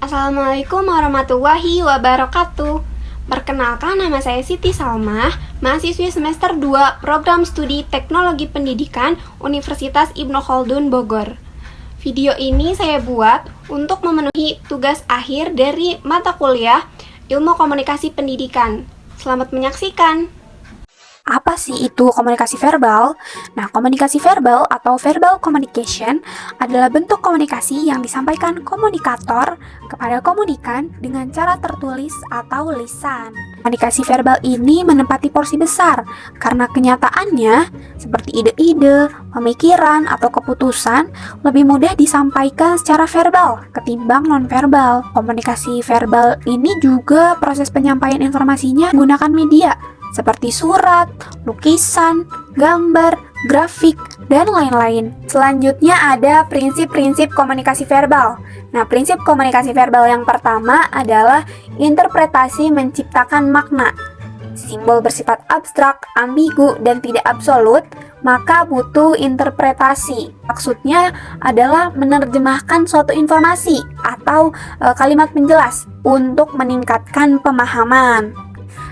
Assalamualaikum warahmatullahi wabarakatuh. Perkenalkan, nama saya Siti Salmah, mahasiswi semester 2 Program Studi Teknologi Pendidikan Universitas Ibnu Khaldun Bogor. Video ini saya buat untuk memenuhi tugas akhir dari mata kuliah Ilmu Komunikasi Pendidikan. Selamat menyaksikan. Apa sih itu komunikasi verbal? Nah, komunikasi verbal atau verbal communication adalah bentuk komunikasi yang disampaikan komunikator kepada komunikan dengan cara tertulis atau lisan. Komunikasi verbal ini menempati porsi besar karena kenyataannya seperti ide-ide, pemikiran, atau keputusan lebih mudah disampaikan secara verbal ketimbang non-verbal. Komunikasi verbal ini juga proses penyampaian informasinya menggunakan media seperti surat, lukisan, gambar, grafik, dan lain-lain. Selanjutnya ada prinsip-prinsip komunikasi verbal. Nah, prinsip komunikasi verbal yang pertama adalah interpretasi menciptakan makna. Simbol bersifat abstrak, ambigu, dan tidak absolut, maka butuh interpretasi. Maksudnya adalah menerjemahkan suatu informasi atau kalimat penjelas untuk meningkatkan pemahaman.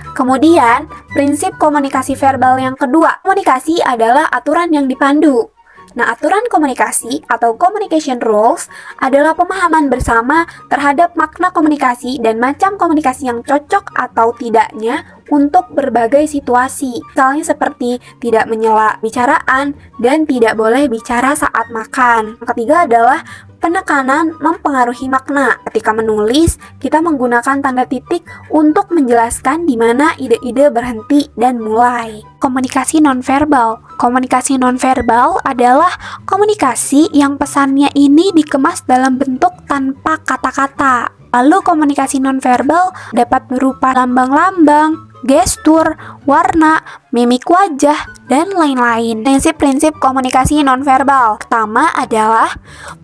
Kemudian, prinsip komunikasi verbal yang kedua, komunikasi adalah aturan yang dipandu. Nah, aturan komunikasi atau communication rules adalah pemahaman bersama terhadap makna komunikasi dan macam komunikasi yang cocok atau tidaknya untuk berbagai situasi. Misalnya seperti tidak menyela bicaraan dan tidak boleh bicara saat makan. Yang ketiga adalah penekanan mempengaruhi makna. Ketika menulis, kita menggunakan tanda titik untuk menjelaskan di mana ide-ide berhenti dan mulai. Komunikasi nonverbal. Komunikasi nonverbal adalah komunikasi yang pesannya ini dikemas dalam bentuk tanpa kata-kata. Lalu komunikasi nonverbal dapat berupa lambang-lambang, gestur, warna, mimik wajah, dan lain-lain. Prinsip-prinsip komunikasi nonverbal pertama adalah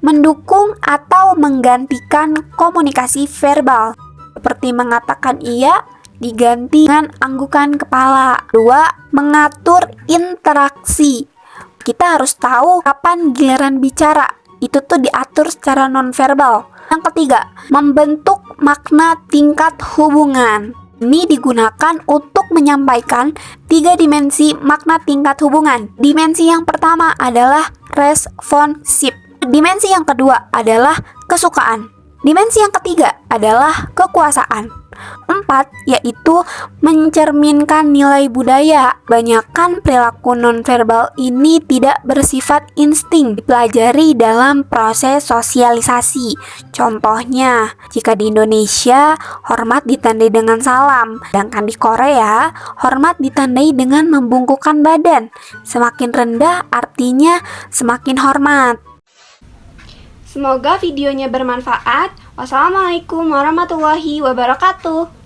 mendukung atau menggantikan komunikasi verbal, seperti mengatakan iya diganti dengan anggukan kepala. Dua, mengatur interaksi. Kita harus tahu kapan giliran bicara. Itu tuh diatur secara nonverbal. Yang ketiga, membentuk makna tingkat hubungan. Ini digunakan untuk menyampaikan 3 dimensi makna tingkat hubungan. Dimensi yang pertama adalah responsif. Dimensi yang kedua adalah kesukaan. Dimensi yang ketiga adalah kekuasaan. 4, yaitu mencerminkan nilai budaya. Banyakan perilaku nonverbal ini tidak bersifat insting, dipelajari dalam proses sosialisasi. Contohnya, jika di Indonesia, hormat ditandai dengan salam, sedangkan di Korea, hormat ditandai dengan membungkukkan badan. Semakin rendah artinya semakin hormat. Semoga videonya bermanfaat. Wassalamualaikum warahmatullahi wabarakatuh.